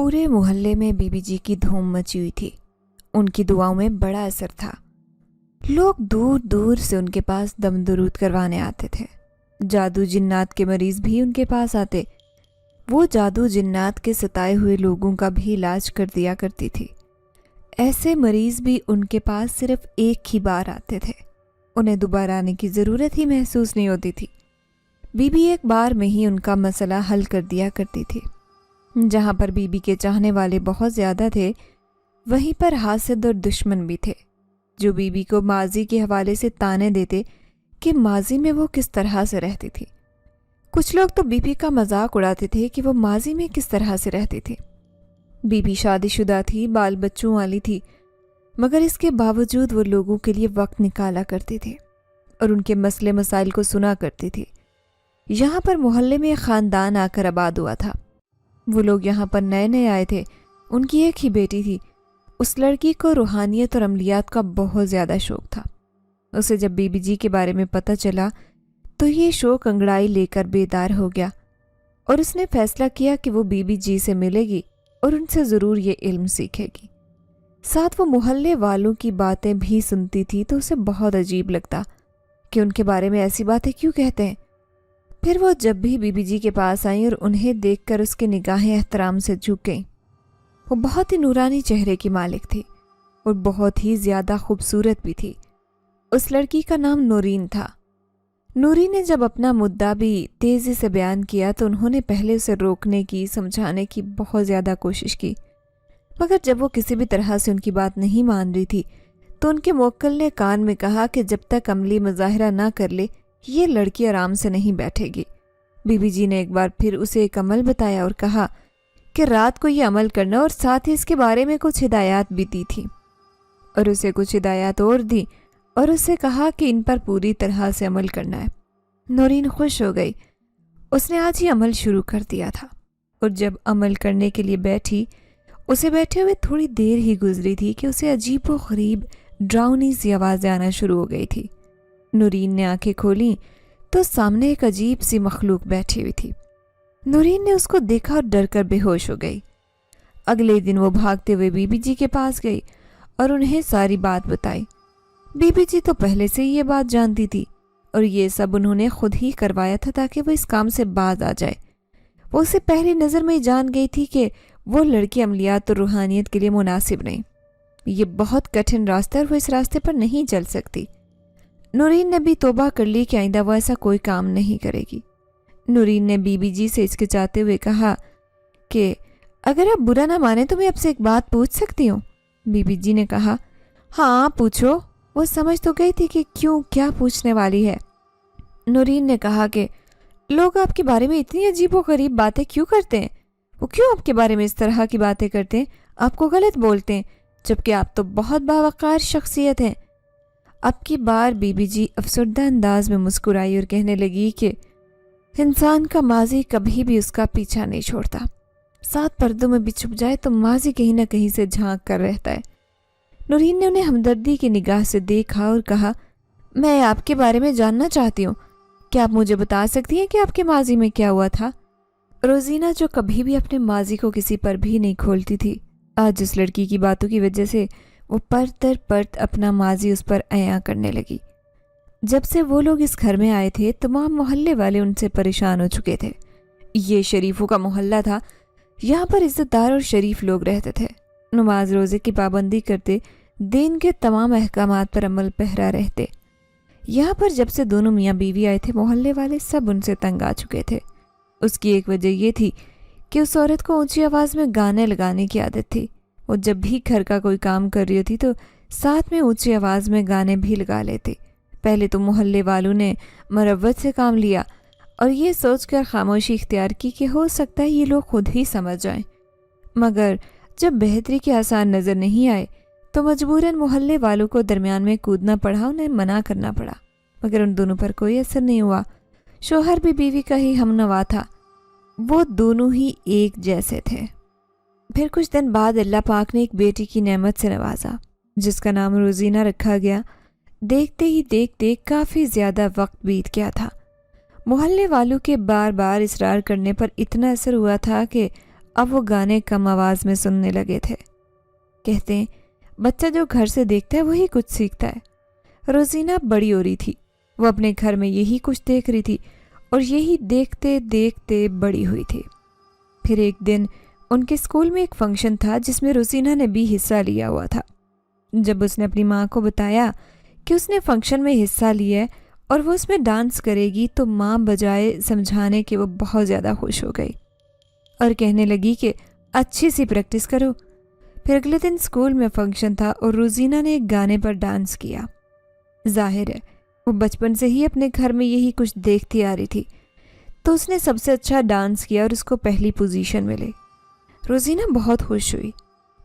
پورے محلے میں بی بی جی کی دھوم مچی ہوئی تھی۔ ان کی دعاؤں میں بڑا اثر تھا۔ لوگ دور دور سے ان کے پاس دم درود کروانے آتے تھے۔ جادو جنات کے مریض بھی ان کے پاس آتے۔ وہ جادو جنات کے ستائے ہوئے لوگوں کا بھی علاج کر دیا کرتی تھی۔ ایسے مریض بھی ان کے پاس صرف ایک ہی بار آتے تھے، انہیں دوبارہ آنے کی ضرورت ہی محسوس نہیں ہوتی تھی۔ بی بی ایک بار میں ہی ان کا مسئلہ حل کر دیا کرتی تھی۔ جہاں پر بی بی کے چاہنے والے بہت زیادہ تھے، وہیں پر حاسد اور دشمن بھی تھے، جو بی بی کو ماضی کے حوالے سے تانے دیتے کہ ماضی میں وہ کس طرح سے رہتی تھی۔ کچھ لوگ تو بی بی کا مذاق اڑاتے تھے کہ وہ ماضی میں کس طرح سے رہتی تھی۔ بی بی شادی شدہ تھی، بال بچوں والی تھی، مگر اس کے باوجود وہ لوگوں کے لیے وقت نکالا کرتی تھی اور ان کے مسئلے مسائل کو سنا کرتی تھی۔ یہاں پر محلے میں ایک خاندان آ کر آباد ہوا تھا۔ وہ لوگ یہاں پر نئے نئے آئے تھے۔ ان کی ایک ہی بیٹی تھی۔ اس لڑکی کو روحانیت اور عملیات کا بہت زیادہ شوق تھا۔ اسے جب بی بی جی کے بارے میں پتہ چلا تو یہ شوق انگڑائی لے کر بیدار ہو گیا، اور اس نے فیصلہ کیا کہ وہ بی بی جی سے ملے گی اور ان سے ضرور یہ علم سیکھے گی۔ ساتھ وہ محلے والوں کی باتیں بھی سنتی تھی تو اسے بہت عجیب لگتا کہ ان کے بارے میں ایسی باتیں کیوں کہتے ہیں۔ پھر وہ جب بھی بی بی جی کے پاس آئیں اور انہیں دیکھ کر اس کی نگاہیں احترام سے جھک گئیں۔ وہ بہت ہی نورانی چہرے کی مالک تھی اور بہت ہی زیادہ خوبصورت بھی تھی۔ اس لڑکی کا نام نورین تھا۔ نورین نے جب اپنا مدعا بھی تیزی سے بیان کیا تو انہوں نے پہلے اسے روکنے کی، سمجھانے کی بہت زیادہ کوشش کی، مگر جب وہ کسی بھی طرح سے ان کی بات نہیں مان رہی تھی تو ان کے موکل نے کان میں کہا کہ جب تک عملی مظاہرہ نہ کر لے یہ لڑکی آرام سے نہیں بیٹھے گی۔ بی بی جی نے ایک بار پھر اسے ایک عمل بتایا اور کہا کہ رات کو یہ عمل کرنا، اور ساتھ ہی اس کے بارے میں کچھ ہدایات بھی دی تھی، اور اسے کچھ ہدایات اور دی اور اسے کہا کہ ان پر پوری طرح سے عمل کرنا ہے۔ نورین خوش ہو گئی۔ اس نے آج ہی عمل شروع کر دیا تھا، اور جب عمل کرنے کے لیے بیٹھی، اسے بیٹھے ہوئے تھوڑی دیر ہی گزری تھی کہ اسے عجیب و غریب ڈراؤنی سی آوازیں آنا شروع ہو گئی تھی۔ نورین نے آنکھیں کھولیں تو سامنے ایک عجیب سی مخلوق بیٹھی ہوئی تھی۔ نورین نے اس کو دیکھا اور ڈر کر بے ہوش ہو گئی۔ اگلے دن وہ بھاگتے ہوئے بی بی جی کے پاس گئی اور انہیں ساری بات بتائی۔ بی بی جی تو پہلے سے ہی یہ بات جانتی تھی، اور یہ سب انہوں نے خود ہی کروایا تھا تاکہ وہ اس کام سے باز آ جائے۔ وہ اسے پہلی نظر میں ہی جان گئی تھی کہ وہ لڑکی عملیات اور روحانیت کے لیے مناسب نہیں۔ یہ بہت کٹھن راستہ ہے اور وہ اس راستے پر نہیں چل سکتی۔ نورین نے بھی توبہ کر لی کہ آئندہ وہ ایسا کوئی کام نہیں کرے گی۔ نورین نے بی بی جی سے ہچکچاتے ہوئے کہا کہ اگر آپ برا نہ مانیں تو میں آپ سے ایک بات پوچھ سکتی ہوں؟ بی بی جی نے کہا ہاں پوچھو۔ وہ سمجھ تو گئی تھی کہ کیا پوچھنے والی ہے۔ نورین نے کہا کہ لوگ آپ کے بارے میں اتنی عجیب و غریب باتیں کیوں کرتے ہیں؟ وہ کیوں آپ کے بارے میں اس طرح کی باتیں کرتے ہیں، آپ کو غلط بولتے ہیں، جبکہ آپ تو بہت باوقار شخصیت ہیں۔ اب کی بار بی بی جی افسردہ انداز میں مسکرائی اور کہنے لگی کہ انسان کا ماضی کبھی بھی اس کا پیچھا نہیں چھوڑتا۔ 7 پردوں میں بھی چھپ جائے تو ماضی کہیں نہ کہیں سے جھانک کر رہتا ہے۔ نورین نے انہیں ہمدردی کی نگاہ سے دیکھا اور کہا میں آپ کے بارے میں جاننا چاہتی ہوں، کیا آپ مجھے بتا سکتی ہیں کہ آپ کے ماضی میں کیا ہوا تھا؟ روزینہ جو کبھی بھی اپنے ماضی کو کسی پر بھی نہیں کھولتی تھی، آج اس لڑکی کی باتوں کی وجہ سے وہ پرت در پرت اپنا ماضی اس پر عیاں کرنے لگی۔ جب سے وہ لوگ اس گھر میں آئے تھے تمام محلے والے ان سے پریشان ہو چکے تھے۔ یہ شریفوں کا محلہ تھا، یہاں پر عزت دار اور شریف لوگ رہتے تھے، نماز روزے کی پابندی کرتے، دین کے تمام احکامات پر عمل پیرا رہتے۔ یہاں پر جب سے دونوں میاں بیوی آئے تھے محلے والے سب ان سے تنگ آ چکے تھے۔ اس کی ایک وجہ یہ تھی کہ اس عورت کو اونچی آواز میں گانے لگانے کی عادت تھی۔ وہ جب بھی گھر کا کوئی کام کر رہی ہوتی تو ساتھ میں اونچی آواز میں گانے بھی لگا لیتے۔ پہلے تو محلے والوں نے مروت سے کام لیا اور یہ سوچ کر خاموشی اختیار کی کہ ہو سکتا ہے یہ لوگ خود ہی سمجھ جائیں، مگر جب بہتری کے آثار نظر نہیں آئے تو مجبوراً محلے والوں کو درمیان میں کودنا پڑا، انہیں منع کرنا پڑا، مگر ان دونوں پر کوئی اثر نہیں ہوا۔ شوہر بھی بیوی کا ہی ہم نوا تھا، وہ دونوں ہی ایک جیسے تھے۔ پھر کچھ دن بعد اللہ پاک نے ایک بیٹی کی نعمت سے نوازا جس کا نام روزینہ رکھا گیا۔ دیکھتے ہی دیکھتے کافی زیادہ وقت بیت گیا تھا۔ محلے والوں کے بار بار اصرار کرنے پر اتنا اثر ہوا تھا کہ اب وہ گانے کم آواز میں سننے لگے تھے۔ کہتے ہیں بچہ جو گھر سے دیکھتا ہے وہی کچھ سیکھتا ہے۔ روزینہ بڑی ہو رہی تھی، وہ اپنے گھر میں یہی کچھ دیکھ رہی تھی اور یہی دیکھتے دیکھتے بڑی ہوئی تھی۔ پھر ایک دن ان کے اسکول میں ایک فنکشن تھا جس میں روزینہ نے بھی حصہ لیا ہوا تھا۔ جب اس نے اپنی ماں کو بتایا کہ اس نے فنکشن میں حصہ لیا ہے اور وہ اس میں ڈانس کرے گی تو ماں بجائے سمجھانے کے وہ بہت زیادہ خوش ہو گئی اور کہنے لگی کہ اچھی سی پریکٹس کرو۔ پھر اگلے دن اسکول میں فنکشن تھا اور روزینہ نے ایک گانے پر ڈانس کیا۔ ظاہر ہے وہ بچپن سے ہی اپنے گھر میں یہی کچھ دیکھتی آ رہی تھی، تو اس نے سب سے اچھا ڈانس کیا اور اس کو پہلی پوزیشن ملی۔ روزینہ بہت خوش ہوئی۔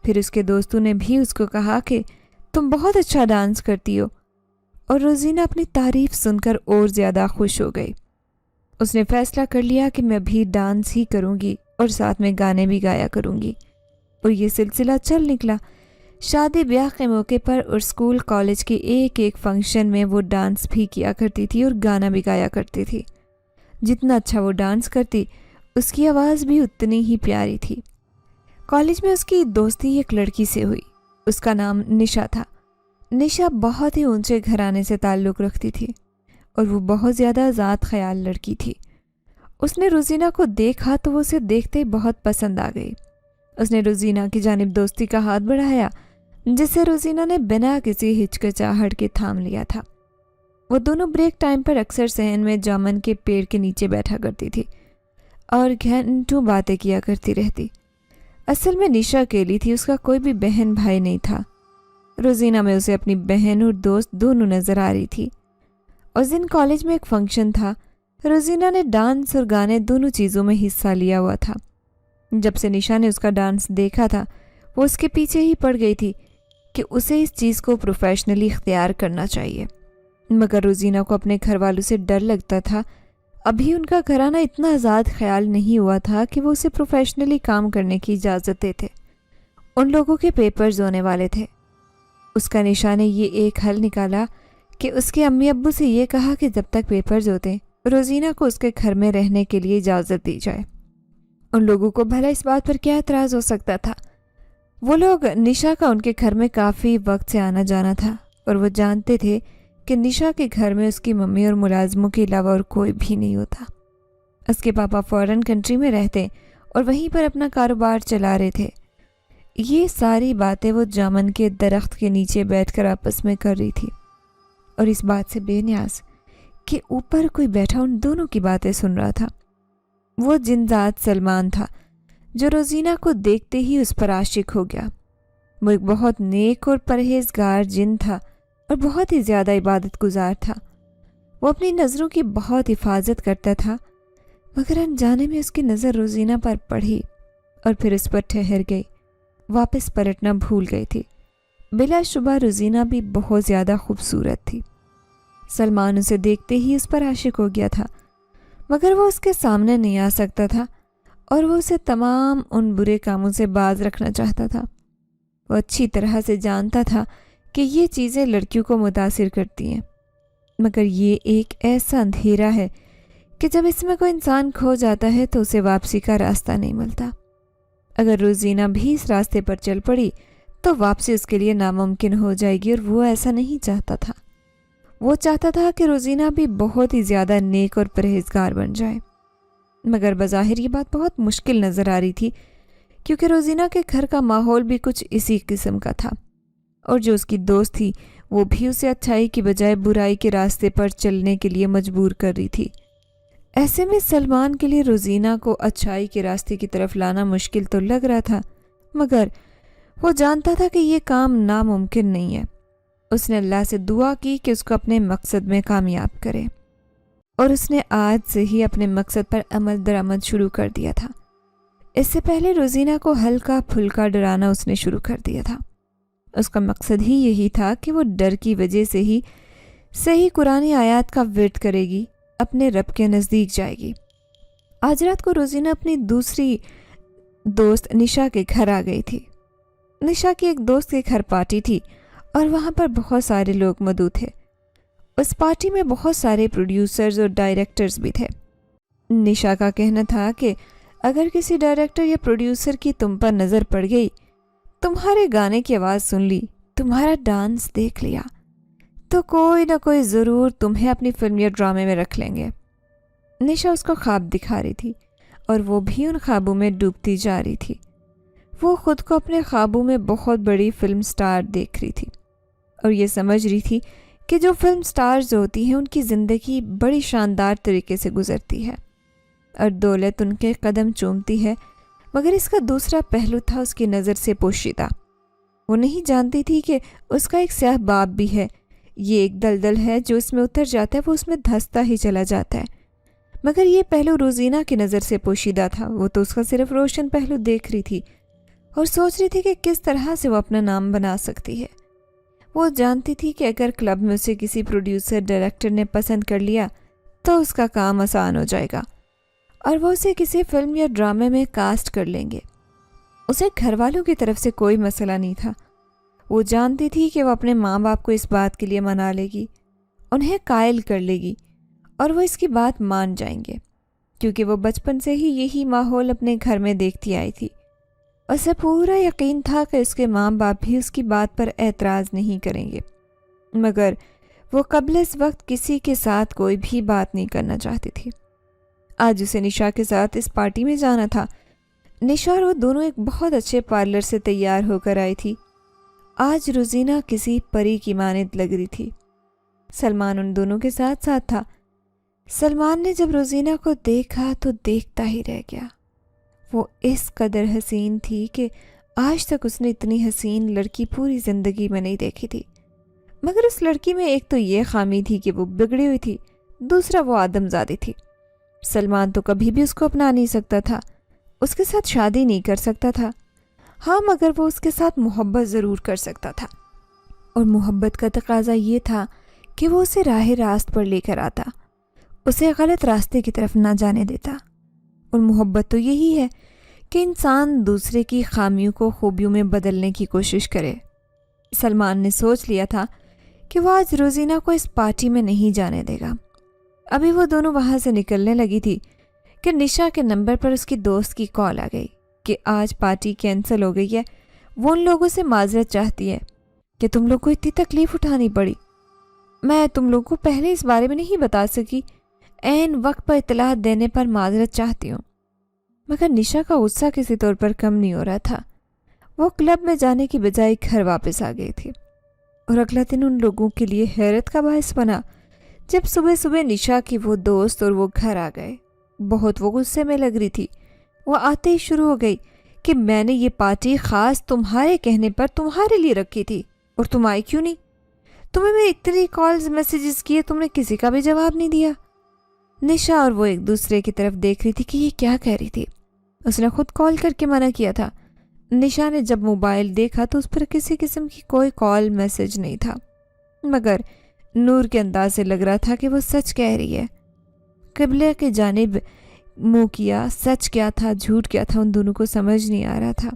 پھر اس کے دوستوں نے بھی اس کو کہا کہ تم بہت اچھا ڈانس کرتی ہو، اور روزینہ اپنی تعریف سن کر اور زیادہ خوش ہو گئی۔ اس نے فیصلہ کر لیا کہ میں بھی ڈانس ہی کروں گی اور ساتھ میں گانے بھی گایا کروں گی، اور یہ سلسلہ چل نکلا۔ شادی بیاہ کے موقع پر اور اسکول کالج کے ایک ایک فنکشن میں وہ ڈانس بھی کیا کرتی تھی اور گانا بھی گایا کرتی تھی۔ جتنا اچھا وہ ڈانس کرتی اس کی آواز بھی اتنی ہی پیاری تھی۔ کالج میں اس کی دوستی ایک لڑکی سے ہوئی، اس کا نام نشا تھا۔ نشا بہت ہی اونچے گھرانے سے تعلق رکھتی تھی اور وہ بہت زیادہ ذات خیال لڑکی تھی۔ اس نے روزینہ کو دیکھا تو وہ اسے دیکھتے ہی بہت پسند آ گئی۔ اس نے روزینہ کی جانب دوستی کا ہاتھ بڑھایا، جسے روزینہ نے بنا کسی ہچکچاہٹ کے تھام لیا تھا۔ وہ دونوں بریک ٹائم پر اکثر صحن میں جامن کے پیڑ کے نیچے بیٹھا کرتی تھی اور گھنٹوں باتیں کیا کرتی رہتی۔ اصل میں نشا اکیلی تھی، اس کا کوئی بھی بہن بھائی نہیں تھا۔ روزینہ میں اسے اپنی بہن اور دوست دونوں نظر آ رہی تھی۔ اس دن کالج میں ایک فنکشن تھا۔ روزینہ نے ڈانس اور گانے دونوں چیزوں میں حصہ لیا ہوا تھا۔ جب سے نشا نے اس کا ڈانس دیکھا تھا وہ اس کے پیچھے ہی پڑ گئی تھی کہ اسے اس چیز کو پروفیشنلی اختیار کرنا چاہیے، مگر روزینہ کو اپنے گھر والوں سے ڈر لگتا تھا۔ ابھی ان کا گھرانہ اتنا آزاد خیال نہیں ہوا تھا کہ وہ اسے پروفیشنلی کام کرنے کی اجازت دیتے۔ ان لوگوں کے پیپرز ہونے والے تھے۔ اس کا نشا نے یہ ایک حل نکالا کہ اس کے امی ابو سے یہ کہا کہ جب تک پیپرز ہوتے روزینہ کو اس کے گھر میں رہنے کے لیے اجازت دی جائے۔ ان لوگوں کو بھلا اس بات پر کیا اعتراض ہو سکتا تھا؟ وہ لوگ نشا کا ان کے گھر میں کافی وقت سے آنا جانا تھا اور وہ جانتے تھے کہ نشا کے گھر میں اس کی ممی اور ملازموں کے علاوہ اور کوئی بھی نہیں ہوتا۔ اس کے پاپا فورن کنٹری میں رہتے اور وہیں پر اپنا کاروبار چلا رہے تھے۔ یہ ساری باتیں وہ جامن کے درخت کے نیچے بیٹھ کر آپس میں کر رہی تھی اور اس بات سے بے نیاز کہ اوپر کوئی بیٹھا ان دونوں کی باتیں سن رہا تھا۔ وہ جنزاد سلمان تھا جو روزینہ کو دیکھتے ہی اس پر عاشق ہو گیا۔ وہ ایک بہت نیک اور پرہیزگار جن تھا اور بہت ہی زیادہ عبادت گزار تھا۔ وہ اپنی نظروں کی بہت حفاظت کرتا تھا، مگر انجانے میں اس کی نظر روزینہ پر پڑی اور پھر اس پر ٹھہر گئی، واپس پلٹنا بھول گئی تھی۔ بلا شبہ روزینہ بھی بہت زیادہ خوبصورت تھی۔ سلمان اسے دیکھتے ہی اس پر عاشق ہو گیا تھا، مگر وہ اس کے سامنے نہیں آ سکتا تھا اور وہ اسے تمام ان برے کاموں سے باز رکھنا چاہتا تھا۔ وہ اچھی طرح سے جانتا تھا کہ یہ چیزیں لڑکیوں کو متاثر کرتی ہیں، مگر یہ ایک ایسا اندھیرا ہے کہ جب اس میں کوئی انسان کھو جاتا ہے تو اسے واپسی کا راستہ نہیں ملتا۔ اگر روزینہ بھی اس راستے پر چل پڑی تو واپسی اس کے لیے ناممکن ہو جائے گی، اور وہ ایسا نہیں چاہتا تھا۔ وہ چاہتا تھا کہ روزینہ بھی بہت ہی زیادہ نیک اور پرہیزگار بن جائے، مگر بظاہر یہ بات بہت مشکل نظر آ رہی تھی، کیونکہ روزینہ کے گھر کا ماحول بھی کچھ اسی قسم کا تھا، اور جو اس کی دوست تھی وہ بھی اسے اچھائی کی بجائے برائی کے راستے پر چلنے کے لیے مجبور کر رہی تھی۔ ایسے میں سلمان کے لیے روزینہ کو اچھائی کے راستے کی طرف لانا مشکل تو لگ رہا تھا، مگر وہ جانتا تھا کہ یہ کام ناممکن نہیں ہے۔ اس نے اللہ سے دعا کی کہ اس کو اپنے مقصد میں کامیاب کرے، اور اس نے آج سے ہی اپنے مقصد پر عمل درآمد شروع کر دیا تھا۔ اس سے پہلے روزینہ کو ہلکا پھلکا ڈرانا اس نے شروع کر دیا تھا۔ اس کا مقصد ہی یہی تھا کہ وہ ڈر کی وجہ سے ہی صحیح قرآنی آیات کا ورد کرے گی، اپنے رب کے نزدیک جائے گی۔ آج رات کو روزینہ اپنی دوسری دوست نشا کے گھر آ گئی تھی۔ نشا کی ایک دوست کے گھر پارٹی تھی اور وہاں پر بہت سارے لوگ موجود تھے۔ اس پارٹی میں بہت سارے پروڈیوسرز اور ڈائریکٹرز بھی تھے۔ نشا کا کہنا تھا کہ اگر کسی ڈائریکٹر یا پروڈیوسر کی تم پر نظر پڑ گئی، تمہارے گانے کی آواز سن لی، تمہارا ڈانس دیکھ لیا، تو کوئی نہ کوئی ضرور تمہیں اپنی فلم یا ڈرامے میں رکھ لیں گے۔ نشا اس کو خواب دکھا رہی تھی اور وہ بھی ان خوابوں میں ڈوبتی جا رہی تھی۔ وہ خود کو اپنے خوابوں میں بہت بڑی فلم سٹار دیکھ رہی تھی اور یہ سمجھ رہی تھی کہ جو فلم سٹارز ہوتی ہیں ان کی زندگی بڑی شاندار طریقے سے گزرتی ہے اور دولت ان کے قدم چومتی ہے، مگر اس کا دوسرا پہلو تھا اس کی نظر سے پوشیدہ۔ وہ نہیں جانتی تھی کہ اس کا ایک سیاہ باب بھی ہے، یہ ایک دلدل ہے جو اس میں اتر جاتا ہے وہ اس میں دھنستا ہی چلا جاتا ہے، مگر یہ پہلو روزینہ کی نظر سے پوشیدہ تھا۔ وہ تو اس کا صرف روشن پہلو دیکھ رہی تھی اور سوچ رہی تھی کہ کس طرح سے وہ اپنا نام بنا سکتی ہے۔ وہ جانتی تھی کہ اگر کلب میں اسے کسی پروڈیوسر ڈائریکٹر نے پسند کر لیا تو اس کا کام آسان ہو جائے گا اور وہ اسے کسی فلم یا ڈرامے میں کاسٹ کر لیں گے۔ اسے گھر والوں کی طرف سے کوئی مسئلہ نہیں تھا۔ وہ جانتی تھی کہ وہ اپنے ماں باپ کو اس بات کے لیے منا لے گی، انہیں قائل کر لے گی اور وہ اس کی بات مان جائیں گے، کیونکہ وہ بچپن سے ہی یہی ماحول اپنے گھر میں دیکھتی آئی تھی۔ اسے پورا یقین تھا کہ اس کے ماں باپ بھی اس کی بات پر اعتراض نہیں کریں گے، مگر وہ قبل اس وقت کسی کے ساتھ کوئی بھی بات نہیں کرنا چاہتی تھی۔ آج اسے نشا کے ساتھ اس پارٹی میں جانا تھا۔ نشا اور وہ دونوں ایک بہت اچھے پارلر سے تیار ہو کر آئی تھی۔ آج روزینہ کسی پری کی مانند لگ رہی تھی۔ سلمان ان دونوں کے ساتھ ساتھ تھا۔ سلمان نے جب روزینہ کو دیکھا تو دیکھتا ہی رہ گیا۔ وہ اس قدر حسین تھی کہ آج تک اس نے اتنی حسین لڑکی پوری زندگی میں نہیں دیکھی تھی، مگر اس لڑکی میں ایک تو یہ خامی تھی کہ وہ بگڑی ہوئی تھی، دوسرا وہ آدم زادی تھی۔ سلمان تو کبھی بھی اس کو اپنا نہیں سکتا تھا، اس کے ساتھ شادی نہیں کر سکتا تھا، ہاں مگر وہ اس کے ساتھ محبت ضرور کر سکتا تھا، اور محبت کا تقاضا یہ تھا کہ وہ اسے راہ راست پر لے کر آتا، اسے غلط راستے کی طرف نہ جانے دیتا۔ اور محبت تو یہی ہے کہ انسان دوسرے کی خامیوں کو خوبیوں میں بدلنے کی کوشش کرے۔ سلمان نے سوچ لیا تھا کہ وہ آج روزینہ کو اس پارٹی میں نہیں جانے دے گا۔ ابھی وہ دونوں وہاں سے نکلنے لگی تھی کہ نشا کے نمبر پر اس کی دوست کی کال آ گئی کہ آج پارٹی کینسل ہو گئی ہے، وہ ان لوگوں سے معذرت چاہتی ہے کہ تم لوگ کو اتنی تکلیف اٹھانی پڑی، میں تم لوگوں کو پہلے اس بارے میں نہیں بتا سکی، عین وقت پر اطلاع دینے پر معذرت چاہتی ہوں۔ مگر نشا کا غصہ کسی طور پر کم نہیں ہو رہا تھا۔ وہ کلب میں جانے کی بجائے گھر واپس آ گئی تھی اور اگلا دن ان لوگوں کے لیے حیرت کا باعث بنا جب صبح صبح نشا کی وہ دوست اور وہ گھر آ گئے۔ بہت وہ غصے میں لگ رہی تھی۔ وہ آتے ہی شروع ہو گئی کہ میں نے یہ پارٹی خاص تمہارے کہنے پر تمہارے لیے رکھی تھی اور تم آئی کیوں نہیں؟ تمہیں میں اتنی کالز میسیجز کیے، تم نے کسی کا بھی جواب نہیں دیا۔ نشا اور وہ ایک دوسرے کی طرف دیکھ رہی تھی کہ یہ کیا کہہ رہی تھی۔ اس نے خود کال کر کے منع کیا تھا۔ نشا نے جب موبائل دیکھا تو اس پر کسی قسم کی کوئی کال میسج نہیں تھا، مگر نور کے انداز سے لگ رہا تھا کہ وہ سچ کہہ رہی ہے۔ قبلہ کی جانب منہ کیا، سچ کیا تھا جھوٹ کیا تھا ان دونوں کو سمجھ نہیں آ رہا تھا۔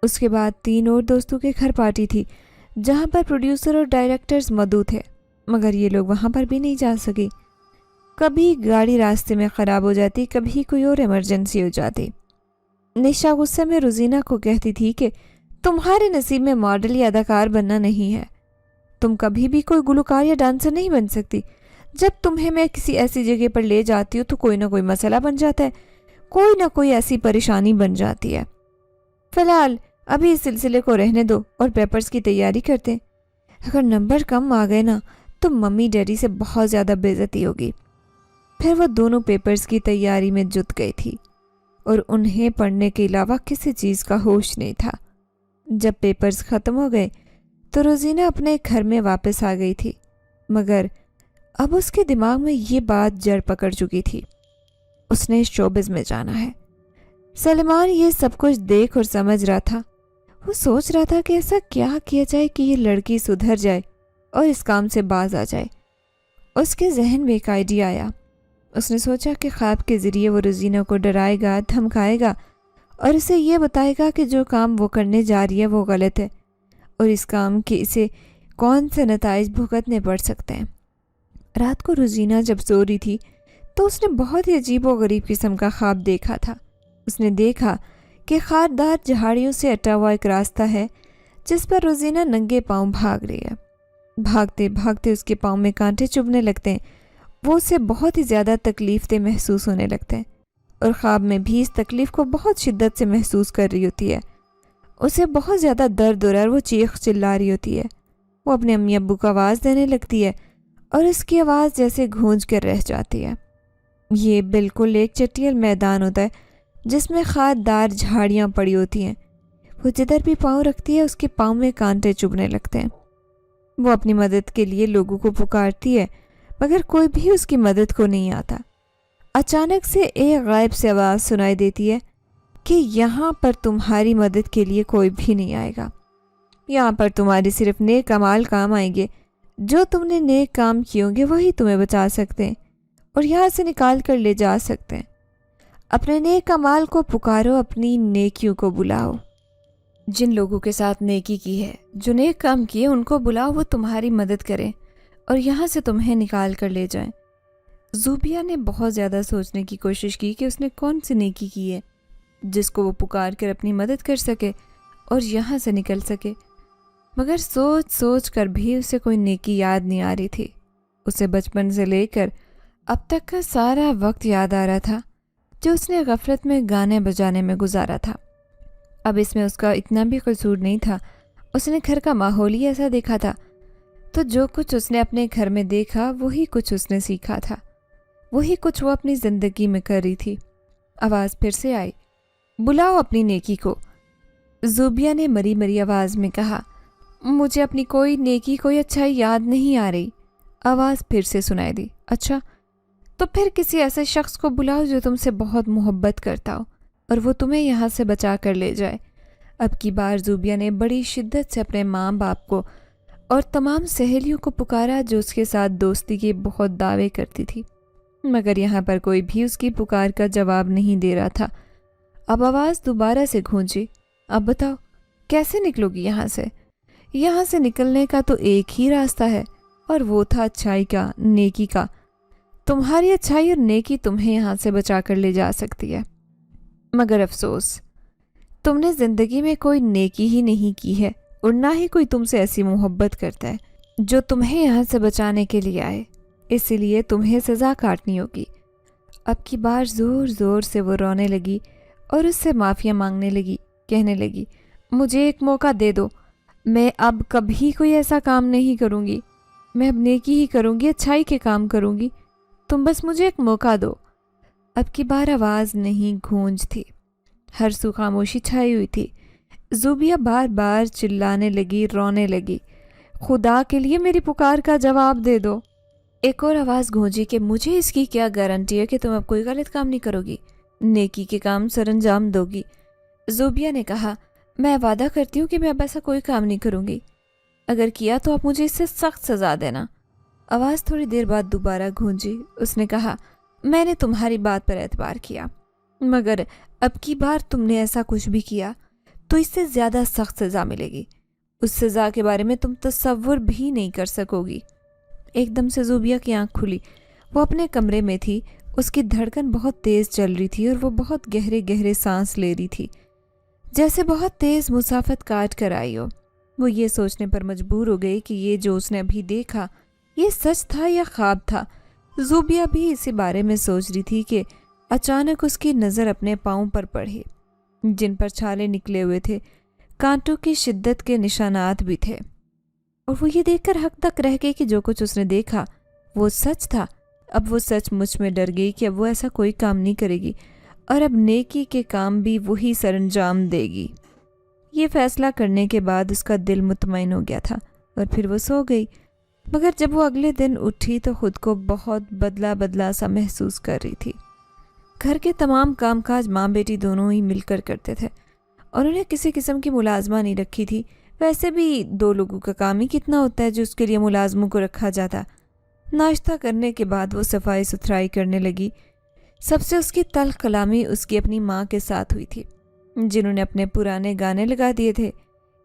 اس کے بعد 3 اور دوستوں کے گھر پارٹی تھی جہاں پر پروڈیوسر اور ڈائریکٹرز موجود تھے، مگر یہ لوگ وہاں پر بھی نہیں جا سکے۔ کبھی گاڑی راستے میں خراب ہو جاتی، کبھی کوئی اور ایمرجنسی ہو جاتی۔ نشا غصے میں روزینہ کو کہتی تھی کہ تمہارے نصیب میں ماڈل یا اداکار بننا نہیں ہے، تم کبھی بھی کوئی گلوکار یا ڈانسر نہیں بن سکتی۔ جب تمہیں میں کسی ایسی جگہ پر لے جاتی ہوں تو کوئی نہ کوئی مسئلہ بن جاتا ہے، کوئی نہ کوئی ایسی پریشانی بن جاتی ہے۔ فی الحال ابھی اس سلسلے کو رہنے دو اور پیپرز کی تیاری کرتے ہیں، اگر نمبر کم آ گئے نا تو ممی ڈیڈی سے بہت زیادہ بے عزتی ہوگی۔ پھر وہ دونوں پیپرز کی تیاری میں جت گئی تھی اور انہیں پڑھنے کے علاوہ کسی چیز کا ہوش نہیں تھا۔ جب پیپرز ختم ہو گئے تو روزینہ اپنے گھر میں واپس آ گئی تھی، مگر اب اس کے دماغ میں یہ بات جڑ پکڑ چکی تھی، اس نے شوبز میں جانا ہے۔ سلمان یہ سب کچھ دیکھ اور سمجھ رہا تھا۔ وہ سوچ رہا تھا کہ ایسا کیا کیا جائے کہ یہ لڑکی سدھر جائے اور اس کام سے باز آ جائے۔ اس کے ذہن میں ایک آئیڈیا آیا۔ اس نے سوچا کہ خواب کے ذریعے وہ روزینہ کو ڈرائے گا، دھمکائے گا اور اسے یہ بتائے گا کہ جو کام وہ کرنے جا رہی ہے وہ غلط ہے اور اس کام کے اسے کون سے نتائج بھگتنے پڑ سکتے ہیں۔ رات کو روزینہ جب سو رہی تھی تو اس نے بہت ہی عجیب و غریب قسم کا خواب دیکھا تھا۔ اس نے دیکھا کہ خاردار جھاڑیوں سے اٹا ہوا ایک راستہ ہے جس پر روزینہ ننگے پاؤں بھاگ رہی ہے۔ بھاگتے بھاگتے اس کے پاؤں میں کانٹے چبھنے لگتے ہیں، وہ اسے بہت ہی زیادہ تکلیف دہ محسوس ہونے لگتے ہیں اور خواب میں بھی اس تکلیف کو بہت شدت سے محسوس کر رہی ہوتی ہے۔ اسے بہت زیادہ درد ہو رہا ہے اور وہ چیخ چلا رہی ہوتی ہے۔ وہ اپنے امی ابو کو آواز دینے لگتی ہے اور اس کی آواز جیسے گونج کر رہ جاتی ہے۔ یہ بالکل ایک چٹیل میدان ہوتا ہے جس میں خاردار جھاڑیاں پڑی ہوتی ہیں۔ وہ جدھر بھی پاؤں رکھتی ہے اس کے پاؤں میں کانٹے چبھنے لگتے ہیں۔ وہ اپنی مدد کے لیے لوگوں کو پکارتی ہے مگر کوئی بھی اس کی مدد کو نہیں آتا۔ اچانک سے ایک غائب سے آواز سنائی دیتی ہے کہ یہاں پر تمہاری مدد کے لیے کوئی بھی نہیں آئے گا، یہاں پر تمہارے صرف نیک اعمال کام آئیں گے، جو تم نے نیک کام کیے ہوں گے وہی تمہیں بچا سکتے ہیں اور یہاں سے نکال کر لے جا سکتے ہیں۔ اپنے نیک اعمال کو پکارو، اپنی نیکیوں کو بلاؤ۔ جن لوگوں کے ساتھ نیکی کی ہے، جو نیک کام کیے، ان کو بلاؤ، وہ تمہاری مدد کریں اور یہاں سے تمہیں نکال کر لے جائیں۔ زوبیہ نے بہت زیادہ سوچنے کی کوشش کی کہ اس نے کون سی نیکی کی ہے جس کو وہ پکار کر اپنی مدد کر سکے اور یہاں سے نکل سکے، مگر سوچ سوچ کر بھی اسے کوئی نیکی یاد نہیں آ رہی تھی۔ اسے بچپن سے لے کر اب تک کا سارا وقت یاد آ رہا تھا جو اس نے غفلت میں گانے بجانے میں گزارا تھا۔ اب اس میں اس کا اتنا بھی قصور نہیں تھا، اس نے گھر کا ماحول ہی ایسا دیکھا تھا، تو جو کچھ اس نے اپنے گھر میں دیکھا وہی کچھ اس نے سیکھا تھا، وہی کچھ وہ اپنی زندگی میں کر رہی تھی۔ آواز پھر سے آئی، بلاؤ اپنی نیکی کو۔ زوبیہ نے مری مری آواز میں کہا، مجھے اپنی کوئی نیکی کوئی اچھائی یاد نہیں آ رہی۔ آواز پھر سے سنائی دی، اچھا تو پھر کسی ایسے شخص کو بلاؤ جو تم سے بہت محبت کرتا ہو اور وہ تمہیں یہاں سے بچا کر لے جائے۔ اب کی بار زوبیہ نے بڑی شدت سے اپنے ماں باپ کو اور تمام سہیلیوں کو پکارا جو اس کے ساتھ دوستی کے بہت دعوے کرتی تھی، مگر یہاں پر کوئی بھی اس کی پکار کا جواب نہیں دے رہا تھا۔ اب آواز دوبارہ سے گونجی، اب بتاؤ کیسے نکلو گی یہاں سے؟ یہاں سے نکلنے کا تو ایک ہی راستہ ہے اور وہ تھا اچھائی کا، نیکی کا۔ تمہاری اچھائی اور نیکی تمہیں یہاں سے بچا کر لے جا سکتی ہے، مگر افسوس تم نے زندگی میں کوئی نیکی ہی نہیں کی ہے اور نہ ہی کوئی تم سے ایسی محبت کرتا ہے جو تمہیں یہاں سے بچانے کے لیے آئے، اسی لیے تمہیں سزا کاٹنی ہوگی۔ اب کی بار زور زور سے وہ رونے لگی اور اس سے معافیا مانگنے لگی، کہنے لگی، مجھے ایک موقع دے دو، میں اب کبھی کوئی ایسا کام نہیں کروں گی، میں اب نیکی ہی کروں گی، اچھائی کے کام کروں گی، تم بس مجھے ایک موقع دو۔ اب کی بار آواز نہیں گونج تھی، ہر سو خاموشی چھائی ہوئی تھی۔ زوبیہ بار بار چلانے لگی، رونے لگی، خدا کے لیے میری پکار کا جواب دے دو۔ ایک اور آواز گونجی کہ مجھے اس کی کیا گارنٹی ہے کہ تم اب کوئی غلط کام نہیں کرو گی، نیکی کے کام سر انجام دو گی۔ زوبیہ نے کہا، میں وعدہ کرتی ہوں کہ میں اب ایسا کوئی کام نہیں کروں گی، اگر کیا تو آپ مجھے اس سے سخت سزا دینا۔ آواز تھوڑی دیر بعد دوبارہ گونجی، اس نے کہا، میں نے تمہاری بات پر اعتبار کیا، مگر اب کی بار تم نے ایسا کچھ بھی کیا تو اس سے زیادہ سخت سزا ملے گی، اس سزا کے بارے میں تم تصور بھی نہیں کر سکو گی۔ ایک دم سے زوبیہ کی آنکھ کھلی، وہ اپنے کمرے میں تھی، اس کی دھڑکن بہت تیز چل رہی تھی اور وہ بہت گہرے گہرے سانس لے رہی تھی، جیسے بہت تیز مسافت کاٹ کر آئی ہو۔ وہ یہ سوچنے پر مجبور ہو گئی کہ یہ جو اس نے ابھی دیکھا یہ سچ تھا یا خواب تھا۔ زوبیہ بھی اسی بارے میں سوچ رہی تھی کہ اچانک اس کی نظر اپنے پاؤں پر پڑی، جن پر چھالے نکلے ہوئے تھے، کانٹوں کی شدت کے نشانات بھی تھے، اور وہ یہ دیکھ کر حق تک رہ گئی کہ جو کچھ اس نے دیکھا وہ سچ تھا۔ اب وہ سچ مچ میں ڈر گئی کہ اب وہ ایسا کوئی کام نہیں کرے گی اور اب نیکی کے کام بھی وہی سر انجام دے گی۔ یہ فیصلہ کرنے کے بعد اس کا دل مطمئن ہو گیا تھا اور پھر وہ سو گئی، مگر جب وہ اگلے دن اٹھی تو خود کو بہت بدلا بدلا سا محسوس کر رہی تھی۔ گھر کے تمام کام کاج ماں بیٹی دونوں ہی مل کر کرتے تھے اور انہیں کسی قسم کی ملازمہ نہیں رکھی تھی، ویسے بھی دو لوگوں کا کام ہی کتنا ہوتا ہے جو اس کے لیے ملازموں کو رکھا جاتا۔ ناشتہ کرنے کے بعد وہ صفائی ستھرائی کرنے لگی۔ سب سے اس کی تلخ کلامی اس کی اپنی ماں کے ساتھ ہوئی تھی، جنہوں نے اپنے پرانے گانے لگا دیے تھے۔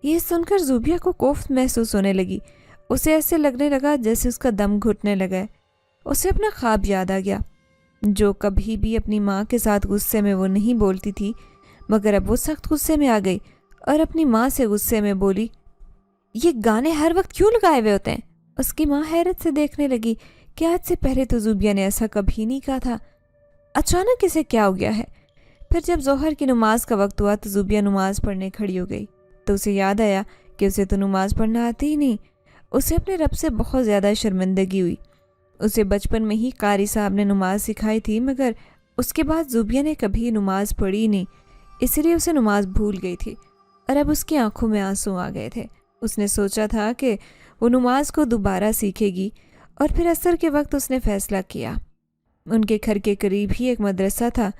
یہ سن کر زوبیہ کو کوفت محسوس ہونے لگی، اسے ایسے لگنے لگا جیسے اس کا دم گھٹنے لگا ہے۔ اسے اپنا خواب یاد آ گیا جو کبھی بھی اپنی ماں کے ساتھ غصے میں وہ نہیں بولتی تھی، مگر اب وہ سخت غصے میں آ گئی اور اپنی ماں سے غصے میں بولی، یہ گانے ہر وقت کیوں لگائے ہوئے ہوتے ہیں؟ اس کی ماں حیرت سے دیکھنے لگی کہ آج سے پہلے تو زوبیہ نے ایسا کبھی نہیں کہا تھا، اچانک اسے کیا ہو گیا ہے؟ پھر جب ظہر کی نماز کا وقت ہوا تو زوبیہ نماز پڑھنے کھڑی ہو گئی تو اسے یاد آیا کہ اسے تو نماز پڑھنا آتی ہی نہیں۔ اسے اپنے رب سے بہت زیادہ شرمندگی ہوئی۔ اسے بچپن میں ہی قاری صاحب نے نماز سکھائی تھی، مگر اس کے بعد زوبیہ نے کبھی نماز پڑھی نہیں، اس لیے اسے نماز بھول گئی تھی اور اب اس کی آنکھوں میں آنسو آ گئے تھے۔ اس نے سوچا تھا کہ وہ نماز کو دوبارہ سیکھے گی اور پھر عصر کے وقت اس نے فیصلہ کیا۔ ان کے گھر کے قریب ہی ایک مدرسہ تھا۔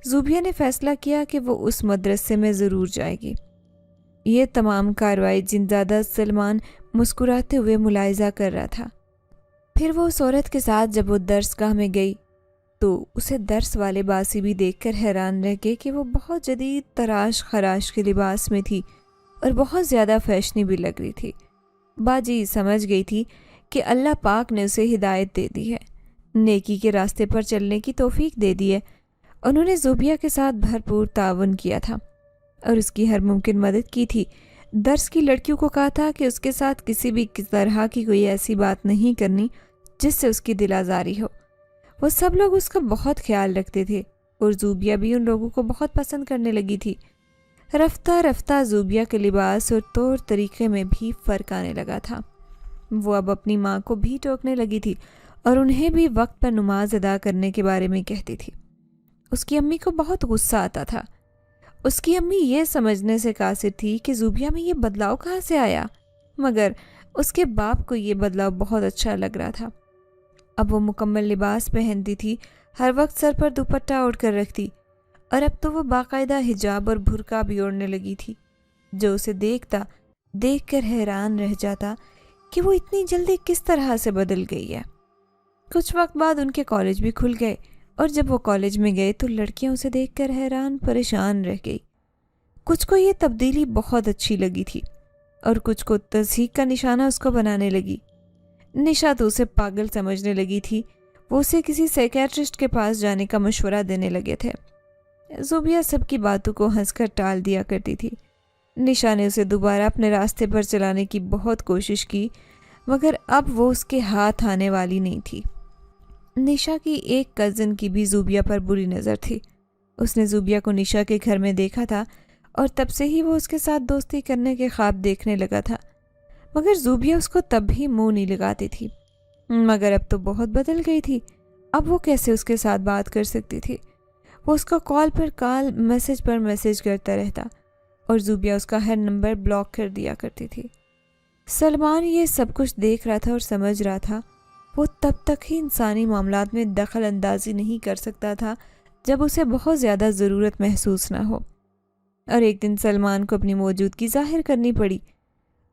زوبیہ نے فیصلہ کیا کہ وہ اس مدرسے میں ضرور جائے گی۔ یہ تمام کارروائی جنزادہ سلمان مسکراتے ہوئے ملاحظہ کر رہا تھا۔ پھر وہ اس عورت کے ساتھ جب وہ درس گاہ میں گئی تو اسے درس والے باسی بھی دیکھ کر حیران رہ گئے کہ وہ بہت جدید تراش خراش کے لباس میں تھی اور بہت زیادہ فیشنی بھی لگ رہی تھی۔ باجی سمجھ گئی تھی کہ اللہ پاک نے اسے ہدایت دے دی ہے، نیکی کے راستے پر چلنے کی توفیق دے دی ہے۔ انہوں نے زوبیہ کے ساتھ بھرپور تعاون کیا تھا اور اس کی ہر ممکن مدد کی تھی۔ درس کی لڑکیوں کو کہا تھا کہ اس کے ساتھ کسی بھی طرح کی کوئی ایسی بات نہیں کرنی جس سے اس کی دل آزاری ہو۔ وہ سب لوگ اس کا بہت خیال رکھتے تھے اور زوبیہ بھی ان لوگوں کو بہت پسند کرنے لگی تھی۔ رفتہ رفتہ زوبیہ کے لباس اور طور طریقے میں بھی فرق آنے لگا تھا۔ وہ اب اپنی ماں کو بھی ٹوکنے لگی تھی اور انہیں بھی وقت پر نماز ادا کرنے کے بارے میں کہتی تھی۔ اس کی امی کو بہت غصہ آتا تھا۔ اس کی امی یہ سمجھنے سے قاصر تھی کہ زوبیہ میں یہ بدلاؤ کہاں سے آیا، مگر اس کے باپ کو یہ بدلاؤ بہت اچھا لگ رہا تھا۔ اب وہ مکمل لباس پہنتی تھی، ہر وقت سر پر دوپٹہ اوڑھ کر رکھتی، اور اب تو وہ باقاعدہ حجاب اور برقع بھی اوڑھنے لگی تھی، جو اسے دیکھ کر حیران رہ جاتا کہ وہ اتنی جلدی کس طرح سے بدل گئی ہے۔ کچھ وقت بعد ان کے کالج بھی کھل گئے اور جب وہ کالج میں گئے تو لڑکیاں اسے دیکھ کر حیران پریشان رہ گئی۔ کچھ کو یہ تبدیلی بہت اچھی لگی تھی اور کچھ کو تصحیق کا نشانہ اس کو بنانے لگی۔ نشا تو اسے پاگل سمجھنے لگی تھی۔ وہ اسے کسی سائیکیٹرسٹ کے پاس جانے کا مشورہ دینے لگے تھے۔ زوبیہ سب کی باتوں کو ہنس کر ٹال دیا کرتی تھی۔ نشا نے اسے دوبارہ اپنے راستے پر چلانے کی بہت کوشش کی، مگر اب وہ اس کے ہاتھ آنے والی نہیں تھی۔ نشا کی ایک کزن کی بھی زوبیہ پر بری نظر تھی۔ اس نے زوبیہ کو نشا کے گھر میں دیکھا تھا اور تب سے ہی وہ اس کے ساتھ دوستی کرنے کے خواب دیکھنے لگا تھا، مگر زوبیہ اس کو تب بھی منہ نہیں لگاتی تھی۔ مگر اب تو بہت بدل گئی تھی۔ اب وہ کیسے اس کے ساتھ بات کر سکتی تھی؟ وہ اس کو کال پر کال، میسج پر میسج کرتا رہتا اور زوبیہ اس کا ہر نمبر بلاک کر دیا کرتی تھی۔ سلمان یہ سب کچھ دیکھ رہا تھا اور سمجھ رہا تھا وہ تب تک ہی انسانی معاملات میں دخل اندازی نہیں کر سکتا تھا جب اسے بہت زیادہ ضرورت محسوس نہ ہو، اور ایک دن سلمان کو اپنی موجودگی ظاہر کرنی پڑی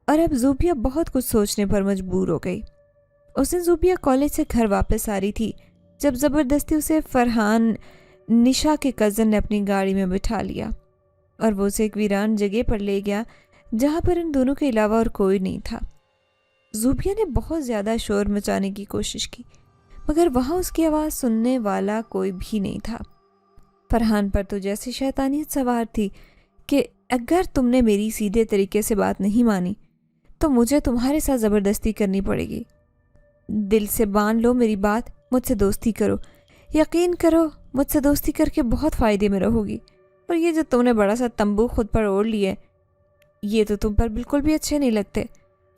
اور اب زوبیہ بہت کچھ سوچنے پر مجبور ہو گئی۔ اس دن زوبیہ کالج سے گھر واپس آ رہی تھی جب زبردستی اسے فرحان، نشا کے کزن، نے اپنی گاڑی میں بٹھا لیا اور وہ اسے ایک ویران جگہ پر لے گیا جہاں پر ان دونوں کے علاوہ اور کوئی نہیں تھا۔ زوبیہ نے بہت زیادہ شور مچانے کی کوشش کی، مگر وہاں اس کی آواز سننے والا کوئی بھی نہیں تھا۔ فرحان پر تو جیسی شیطانیت سوار تھی کہ اگر تم نے میری سیدھے طریقے سے بات نہیں مانی تو مجھے تمہارے ساتھ زبردستی کرنی پڑے گی۔ دل سے مان لو میری بات، مجھ سے دوستی کرو، یقین کرو مجھ سے دوستی کر کے بہت فائدے میں رہو گی، اور یہ جو تم نے بڑا سا تمبو خود پر اوڑھ لیے یہ تو تم پر بالکل بھی اچھے نہیں لگتے۔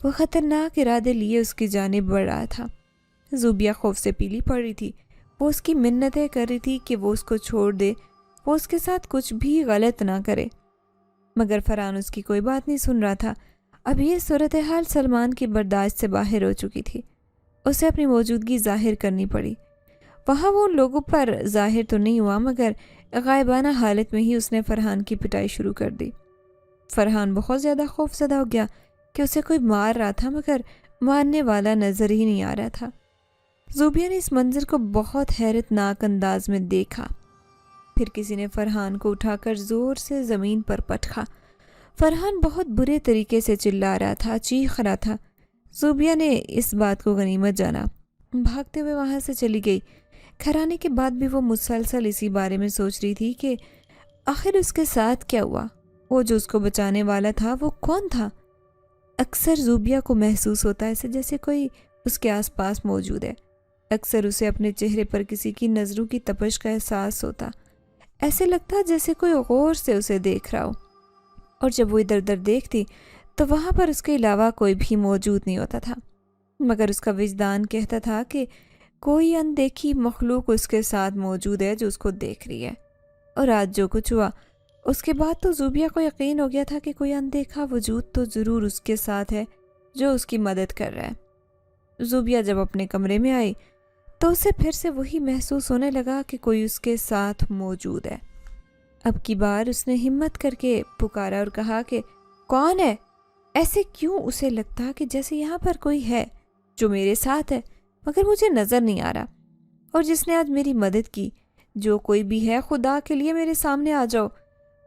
وہ خطرناک ارادے لیے اس کی جانب بڑھ رہا تھا۔ زوبیہ خوف سے پیلی پڑ رہی تھی۔ وہ اس کی منتیں کر رہی تھی کہ وہ اس کو چھوڑ دے، وہ اس کے ساتھ کچھ بھی غلط نہ کرے، مگر فرحان اس کی کوئی بات نہیں سن رہا تھا۔ اب یہ صورتحال سلمان کی برداشت سے باہر ہو چکی تھی۔ اسے اپنی موجودگی ظاہر کرنی پڑی۔ وہاں وہ ان لوگوں پر ظاہر تو نہیں ہوا، مگر غائبانہ حالت میں ہی اس نے فرحان کی پٹائی شروع کر دی۔ فرحان بہت زیادہ خوف زدہ ہو گیا کہ اسے کوئی مار رہا تھا، مگر مارنے والا نظر ہی نہیں آ رہا تھا۔ زوبیہ نے اس منظر کو بہت حیرت ناک انداز میں دیکھا۔ پھر کسی نے فرحان کو اٹھا کر زور سے زمین پر پٹکا۔ فرحان بہت برے طریقے سے چلا رہا تھا، چیخ رہا تھا۔ زوبیہ نے اس بات کو غنیمت جانا، بھاگتے ہوئے وہاں سے چلی گئی۔ گھر آنے کے بعد بھی وہ مسلسل اسی بارے میں سوچ رہی تھی کہ آخر اس کے ساتھ کیا ہوا، وہ جو اس کو بچانے والا تھا وہ کون تھا۔ اکثر زوبیہ کو محسوس ہوتا ہے ایسے جیسے کوئی اس کے آس پاس موجود ہے، اکثر اسے اپنے چہرے پر کسی کی نظروں کی تپش کا احساس ہوتا، ایسے لگتا جیسے کوئی غور سے اسے دیکھ رہا ہو، اور جب وہ ادھر ادھر دیکھتی تو وہاں پر اس کے علاوہ کوئی بھی موجود نہیں ہوتا تھا، مگر اس کا وجدان کہتا تھا کہ کوئی اندیکھی مخلوق اس کے ساتھ موجود ہے جو اس کو دیکھ رہی ہے۔ اور آج جو کچھ ہوا اس کے بعد تو زوبیہ کو یقین ہو گیا تھا کہ کوئی اندیکھا وجود تو ضرور اس کے ساتھ ہے جو اس کی مدد کر رہا ہے۔ زوبیہ جب اپنے کمرے میں آئی تو اسے پھر سے وہی محسوس ہونے لگا کہ کوئی اس کے ساتھ موجود ہے۔ اب کی بار اس نے ہمت کر کے پکارا اور کہا کہ کون ہے؟ ایسے کیوں اسے لگتا کہ جیسے یہاں پر کوئی ہے جو میرے ساتھ ہے مگر مجھے نظر نہیں آ رہا، اور جس نے آج میری مدد کی، جو کوئی بھی ہے خدا کے لیے میرے سامنے آ جاؤ،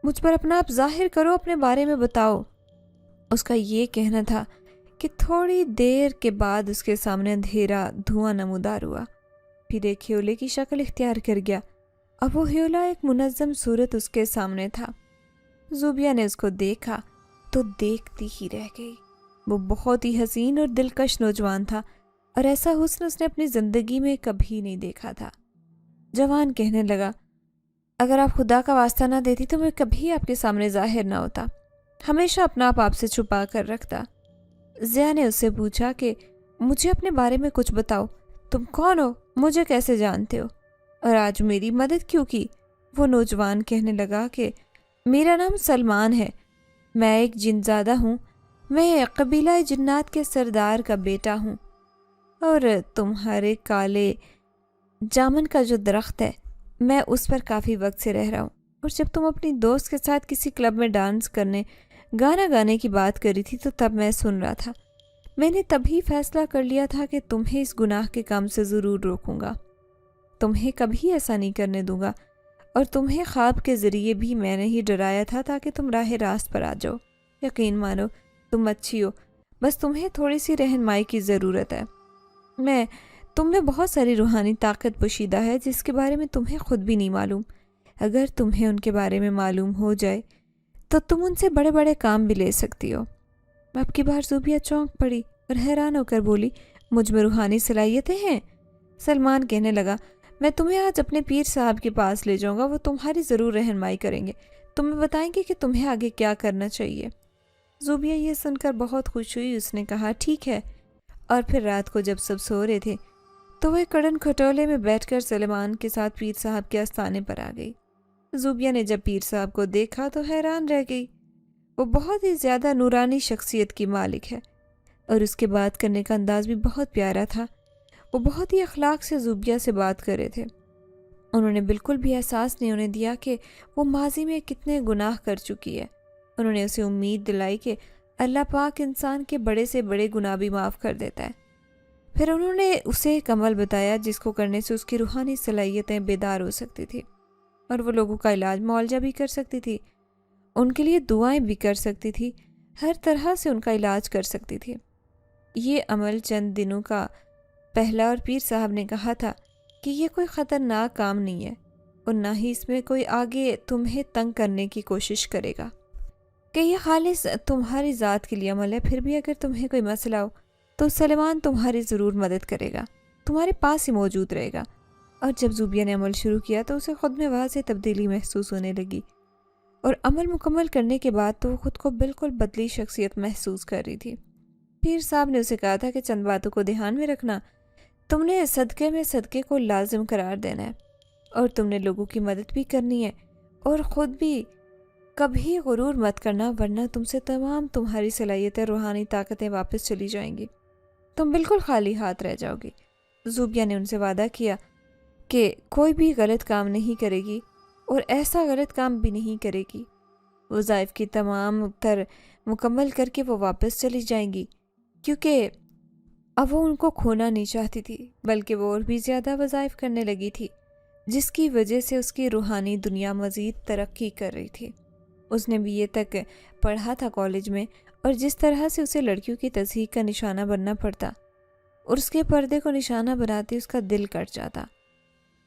مجھ پر اپنا آپ ظاہر کرو، اپنے بارے میں بتاؤ۔ اس کا یہ کہنا تھا کہ تھوڑی دیر کے بعد اس کے سامنے اندھیرا دھواں نمودار ہوا، پھر ایک ہیولے کی شکل اختیار کر گیا۔ اب وہ ہیولا ایک منظم صورت اس کے سامنے تھا۔ زوبیہ نے اس کو دیکھا تو دیکھتی ہی رہ گئی۔ وہ بہت ہی حسین اور دلکش نوجوان تھا، اور ایسا حسن اس نے اپنی زندگی میں کبھی نہیں دیکھا تھا۔ جوان کہنے لگا، اگر آپ خدا کا واسطہ نہ دیتی تو میں کبھی آپ کے سامنے ظاہر نہ ہوتا، ہمیشہ اپنا آپ سے چھپا کر رکھتا۔ ضیاء نے اس سے پوچھا کہ مجھے اپنے بارے میں کچھ بتاؤ، تم کون ہو، مجھے کیسے جانتے ہو، اور آج میری مدد کیوں کی؟ وہ نوجوان کہنے لگا کہ میرا نام سلمان ہے، میں ایک جن زادہ ہوں، میں قبیلہ جنات کے سردار کا بیٹا ہوں، اور تمہارے کالے جامن کا جو درخت ہے میں اس پر کافی وقت سے رہ رہا ہوں، اور جب تم اپنی دوست کے ساتھ کسی کلب میں ڈانس کرنے، گانا گانے کی بات کری تھی تو تب میں سن رہا تھا۔ میں نے تبھی فیصلہ کر لیا تھا کہ تمہیں اس گناہ کے کام سے ضرور روکوں گا، تمہیں کبھی ایسا نہیں کرنے دوں گا، اور تمہیں خواب کے ذریعے بھی میں نے ہی ڈرایا تھا تاکہ تم راہ راست پر آ جاؤ۔ یقین مانو تم اچھی ہو، بس تمہیں تھوڑی سی رہنمائی کی ضرورت ہے۔ تم میں بہت ساری روحانی طاقت پوشیدہ ہے جس کے بارے میں تمہیں خود بھی نہیں معلوم۔ اگر تمہیں ان کے بارے میں معلوم ہو جائے تو تم ان سے بڑے بڑے کام بھی لے سکتی ہو۔ اب کی بار زوبیہ چونک پڑی اور حیران ہو کر بولی، مجھ میں روحانی صلاحیتیں ہیں؟ سلمان کہنے لگا، میں تمہیں آج اپنے پیر صاحب کے پاس لے جاؤں گا، وہ تمہاری ضرور رہنمائی کریں گے، تمہیں بتائیں گے کہ تمہیں آگے کیا کرنا چاہیے۔ زوبیہ یہ سن کر بہت خوش ہوئی، اس نے کہا ٹھیک ہے، اور پھر رات کو جب سب سو رہے تھے تو وہ کڑن کھٹولے میں بیٹھ کر سلمان کے ساتھ پیر صاحب کے آستانے پر آ گئی۔ زوبیہ نے جب پیر صاحب کو دیکھا تو حیران رہ گئی۔ وہ بہت ہی زیادہ نورانی شخصیت کی مالک ہے، اور اس کے بات کرنے کا انداز بھی بہت پیارا تھا۔ وہ بہت ہی اخلاق سے زوبیہ سے بات کر رہے تھے۔ انہوں نے بالکل بھی احساس نہیں ہونے دیا کہ وہ ماضی میں کتنے گناہ کر چکی ہے۔ انہوں نے اسے امید دلائی کہ اللہ پاک انسان کے بڑے سے بڑے گناہ بھی معاف کر دیتا ہے۔ پھر انہوں نے اسے ایک عمل بتایا جس کو کرنے سے اس کی روحانی صلاحیتیں بیدار ہو سکتی تھی، اور وہ لوگوں کا علاج معالجہ بھی کر سکتی تھی، ان کے لیے دعائیں بھی کر سکتی تھی، ہر طرح سے ان کا علاج کر سکتی تھی۔ یہ عمل چند دنوں کا پہلا، اور پیر صاحب نے کہا تھا کہ یہ کوئی خطرناک کام نہیں ہے، اور نہ ہی اس میں کوئی آگے تمہیں تنگ کرنے کی کوشش کرے گا، کہ یہ خالص تمہاری ذات کے لیے عمل ہے۔ پھر بھی اگر تمہیں کوئی مسئلہ ہو تو سلیمان تمہاری ضرور مدد کرے گا، تمہارے پاس ہی موجود رہے گا۔ اور جب زوبیہ نے عمل شروع کیا تو اسے خود میں واضح تبدیلی محسوس ہونے لگی، اور عمل مکمل کرنے کے بعد تو وہ خود کو بالکل بدلی شخصیت محسوس کر رہی تھی۔ پیر صاحب نے اسے کہا تھا کہ چند باتوں کو دھیان میں رکھنا، تم نے صدقے میں صدقے کو لازم قرار دینا ہے، اور تم نے لوگوں کی مدد بھی کرنی ہے، اور خود بھی کبھی غرور مت کرنا، ورنہ تم سے تمام تمہاری صلاحیتیں، روحانی طاقتیں واپس چلی جائیں گی، تم بالکل خالی ہاتھ رہ جاؤ گی۔ زوبیہ نے ان سے وعدہ کیا کہ کوئی بھی غلط کام نہیں کرے گی، اور ایسا غلط کام بھی نہیں کرے گی۔ وظائف کی تمام تر مکمل کر کے وہ واپس چلی جائیں گی، کیونکہ اب وہ ان کو کھونا نہیں چاہتی تھی، بلکہ وہ اور بھی زیادہ وظائف کرنے لگی تھی، جس کی وجہ سے اس کی روحانی دنیا مزید ترقی کر رہی تھی۔ اس نے BA تک پڑھا تھا کالج میں، اور جس طرح سے اسے لڑکیوں کی تضحیک کا نشانہ بننا پڑتا اور اس کے پردے کو نشانہ بناتے اس کا دل کٹ جاتا،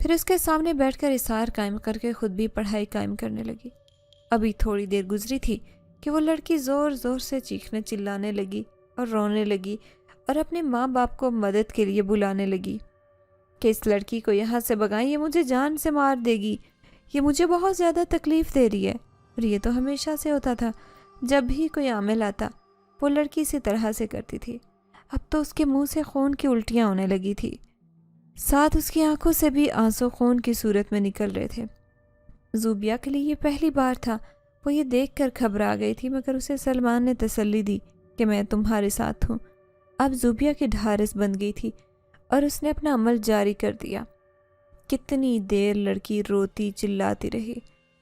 پھر اس کے سامنے بیٹھ کر اثار قائم کر کے خود بھی پڑھائی قائم کرنے لگی۔ ابھی تھوڑی دیر گزری تھی کہ وہ لڑکی زور زور سے چیخنے چلانے لگی اور رونے لگی اور اپنے ماں باپ کو مدد کے لیے بلانے لگی کہ اس لڑکی کو یہاں سے بھگائیں، یہ مجھے جان سے مار دے گی، یہ مجھے بہت زیادہ تکلیف دے رہی ہے۔ اور یہ تو ہمیشہ سے ہوتا تھا، جب بھی کوئی عامل آتا وہ لڑکی اسی طرح سے کرتی تھی۔ اب تو اس کے منہ سے خون کی الٹیاں ہونے لگی تھی، ساتھ اس کی آنکھوں سے بھی آنسو خون کی صورت میں نکل رہے تھے۔ زوبیہ کے لیے یہ پہلی بار تھا، وہ یہ دیکھ کر گھبرا گئی تھی، مگر اسے سلمان نے تسلی دی کہ میں تمہارے ساتھ ہوں۔ اب زوبیہ کی ڈھارس بن گئی تھی اور اس نے اپنا عمل جاری کر دیا۔ کتنی دیر لڑکی روتی چلاتی رہی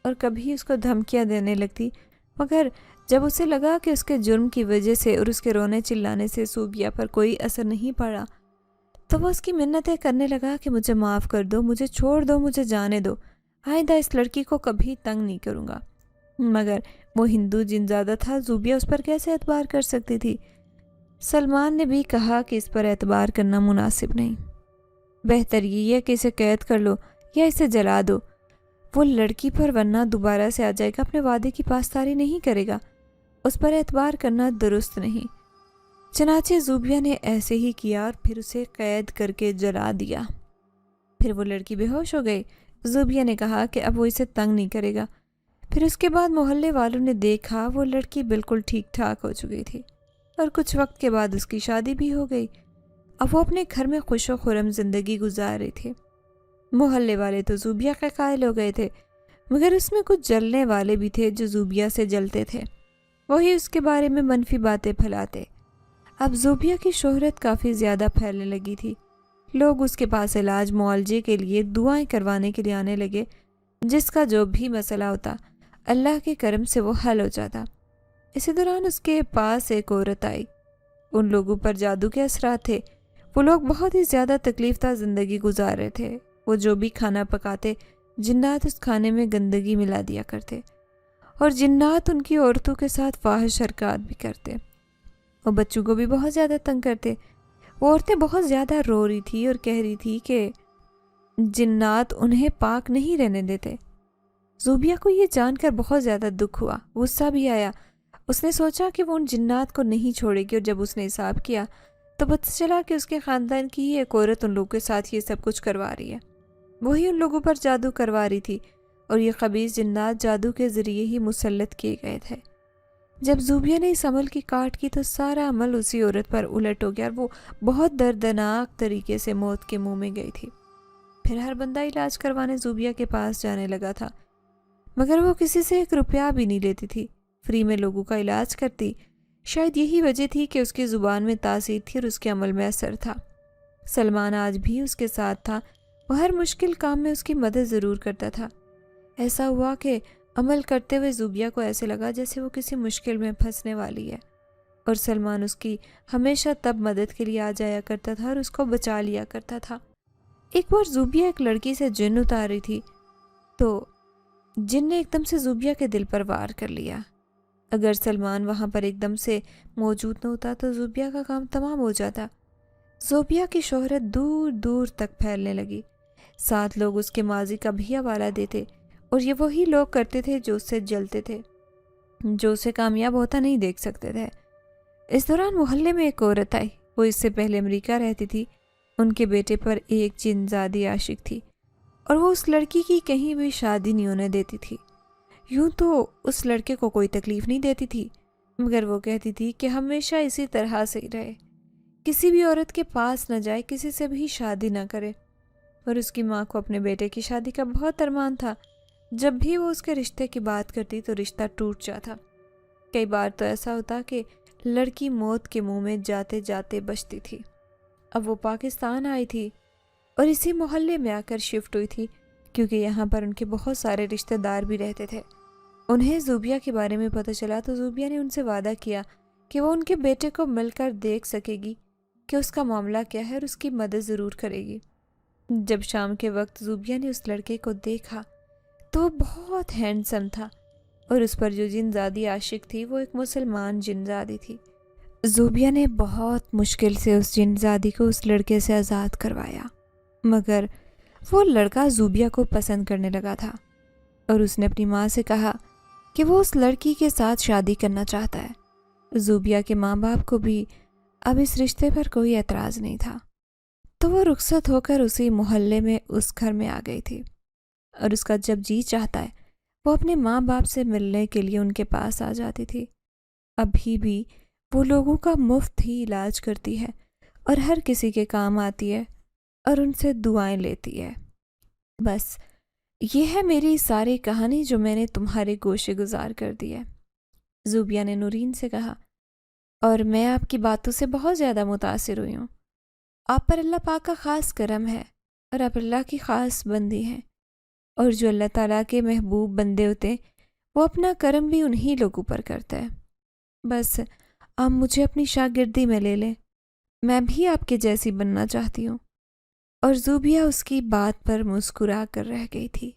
اور کبھی اس کو دھمکیاں دینے لگتی، مگر جب اسے لگا کہ اس کے جرم کی وجہ سے اور اس کے رونے چلانے سے زوبیہ پر کوئی اثر نہیں پڑا، تو وہ اس کی منتیں کرنے لگا کہ مجھے معاف کر دو، مجھے چھوڑ دو، مجھے جانے دو، آئندہ اس لڑکی کو کبھی تنگ نہیں کروں گا۔ مگر وہ ہندو جن زادہ تھا، زوبیہ اس پر کیسے اعتبار کر سکتی تھی؟ سلمان نے بھی کہا کہ اس پر اعتبار کرنا مناسب نہیں، بہتر یہ ہے کہ اسے قید کر لو یا اسے جلا دو، وہ لڑکی پر ورنہ دوبارہ سے آ جائے گا، اپنے وعدے کی پاسداری نہیں کرے گا، اس پر اعتبار کرنا درست نہیں۔ چنانچہ زوبیہ نے ایسے ہی کیا اور پھر اسے قید کر کے جلا دیا۔ پھر وہ لڑکی بے ہوش ہو گئی۔ زوبیہ نے کہا کہ اب وہ اسے تنگ نہیں کرے گا۔ پھر اس کے بعد محلے والوں نے دیکھا وہ لڑکی بالکل ٹھیک ٹھاک ہو چکی تھی اور کچھ وقت کے بعد اس کی شادی بھی ہو گئی۔ اب وہ اپنے گھر میں خوش و خرم زندگی گزار رہی تھی۔ محلے والے تو زوبیہ کے قائل ہو گئے تھے، مگر اس میں کچھ جلنے والے بھی تھے جو زوبیہ سے جلتے تھے، وہی اس کے بارے میں منفی باتیں پھیلاتے۔ اب زوبیہ کی شہرت کافی زیادہ پھیلنے لگی تھی، لوگ اس کے پاس علاج معالجے کے لیے دعائیں کروانے کے لیے آنے لگے، جس کا جو بھی مسئلہ ہوتا اللہ کے کرم سے وہ حل ہو جاتا۔ اسی دوران اس کے پاس ایک عورت آئی، ان لوگوں پر جادو کے اثرات تھے، وہ لوگ بہت ہی زیادہ تکلیف دہ زندگی گزار رہے تھے، وہ جو بھی کھانا پکاتے جنات اس کھانے میں گندگی ملا دیا کرتے اور جنات ان کی عورتوں کے ساتھ فاحش حرکات بھی کرتے اور بچوں کو بھی بہت زیادہ تنگ کرتے۔ وہ عورتیں بہت زیادہ رو رہی تھی اور کہہ رہی تھی کہ جنات انہیں پاک نہیں رہنے دیتے۔ زوبیہ کو یہ جان کر بہت زیادہ دکھ ہوا، غصہ بھی آیا۔ اس نے سوچا کہ وہ ان جنات کو نہیں چھوڑے گی، اور جب اس نے حساب کیا تو پتہ چلا کہ اس کے خاندان کی ہی ایک عورت ان لوگوں کے ساتھ یہ سب کچھ کروا رہی ہے، وہی ان لوگوں پر جادو کروا رہی تھی اور یہ خبیث جنات جادو کے ذریعے ہی مسلط کیے گئے تھے۔ جب زوبیہ نے اس عمل کی کاٹ کی تو سارا عمل اسی عورت پر الٹ ہو گیا اور وہ بہت دردناک طریقے سے موت کے منہ میں گئی تھی۔ پھر ہر بندہ علاج کروانے زوبیہ کے پاس جانے لگا تھا، مگر وہ کسی سے 1 روپیہ بھی نہیں لیتی تھی، فری میں لوگوں کا علاج کرتی۔ شاید یہی وجہ تھی کہ اس کی زبان میں تاثیر تھی اور اس کے عمل میں اثر تھا۔ سلمان آج بھی اس کے ساتھ تھا، وہ ہر مشکل کام میں اس کی مدد ضرور کرتا تھا۔ ایسا ہوا کہ عمل کرتے ہوئے زوبیہ کو ایسے لگا جیسے وہ کسی مشکل میں پھنسنے والی ہے، اور سلمان اس کی ہمیشہ تب مدد کے لیے آ جایا کرتا تھا اور اس کو بچا لیا کرتا تھا۔ ایک بار زوبیہ ایک لڑکی سے جن اتار رہی تھی تو جن نے ایک دم سے زوبیہ کے دل پر وار کر لیا۔ اگر سلمان وہاں پر ایک دم سے موجود نہ ہوتا تو زوبیہ کا کام تمام ہو جاتا۔ زوبیہ کی شہرت دور دور تک پھیلنے لگی، ساتھ لوگ اس کے ماضی کا بھی حوالہ دیتے، اور یہ وہی لوگ کرتے تھے جو اس سے جلتے تھے، جو اسے کامیاب ہوتا نہیں دیکھ سکتے تھے۔ اس دوران محلے میں ایک عورت آئی، وہ اس سے پہلے امریکہ رہتی تھی، ان کے بیٹے پر ایک جن زادی عاشق تھی اور وہ اس لڑکی کی کہیں بھی شادی نہیں ہونے دیتی تھی۔ یوں تو اس لڑکے کو کوئی تکلیف نہیں دیتی تھی، مگر وہ کہتی تھی کہ ہمیشہ اسی طرح سے ہی رہے، کسی بھی عورت کے پاس نہ جائے، کسی سے بھی شادی نہ کرے۔ اور اس کی ماں کو اپنے بیٹے کی شادی کا بہت ارمان تھا، جب بھی وہ اس کے رشتے کی بات کرتی تو رشتہ ٹوٹ جاتا۔ کئی بار تو ایسا ہوتا کہ لڑکی موت کے منہ میں جاتے جاتے بچتی تھی۔ اب وہ پاکستان آئی تھی اور اسی محلے میں آ کر شفٹ ہوئی تھی، کیونکہ یہاں پر ان کے بہت سارے رشتہ دار بھی رہتے تھے۔ انہیں زوبیہ کے بارے میں پتہ چلا تو زوبیہ نے ان سے وعدہ کیا کہ وہ ان کے بیٹے کو مل کر دیکھ سکے گی کہ اس کا معاملہ کیا ہے اور اس کی مدد ضرور کرے گی۔ جب شام کے وقت زوبیہ نے اس لڑکے کو دیکھا تو وہ بہت ہینڈسم تھا، اور اس پر جو جن زادی عاشق تھی وہ ایک مسلمان جن زادی تھی۔ زوبیہ نے بہت مشکل سے اس جن زادی کو اس لڑکے سے آزاد کروایا، مگر وہ لڑکا زوبیہ کو پسند کرنے لگا تھا اور اس نے اپنی ماں سے کہا کہ وہ اس لڑکی کے ساتھ شادی کرنا چاہتا ہے۔ زوبیہ کے ماں باپ کو بھی اب اس رشتے پر کوئی اعتراض نہیں تھا، تو وہ رخصت ہو کر اسی محلے میں اس گھر میں آ گئی تھی، اور اس کا جب جی چاہتا ہے وہ اپنے ماں باپ سے ملنے کے لیے ان کے پاس آ جاتی تھی۔ ابھی بھی وہ لوگوں کا مفت ہی علاج کرتی ہے اور ہر کسی کے کام آتی ہے اور ان سے دعائیں لیتی ہے۔ بس یہ ہے میری ساری کہانی جو میں نے تمہارے گوشے گزار کر دی ہے۔ زوبیہ نے نورین سے کہا، اور میں آپ کی باتوں سے بہت زیادہ متاثر ہوئی ہوں۔ آپ پر اللہ پاک کا خاص کرم ہے اور آپ اللہ کی خاص بندی ہیں، اور جو اللہ تعالیٰ کے محبوب بندے ہوتے ہیں وہ اپنا کرم بھی انہی لوگوں پر کرتا ہے۔ بس آپ مجھے اپنی شاگردی میں لے لیں، میں بھی آپ کے جیسی بننا چاہتی ہوں۔ اور زوبیہ اس کی بات پر مسکرا کر رہ گئی تھی۔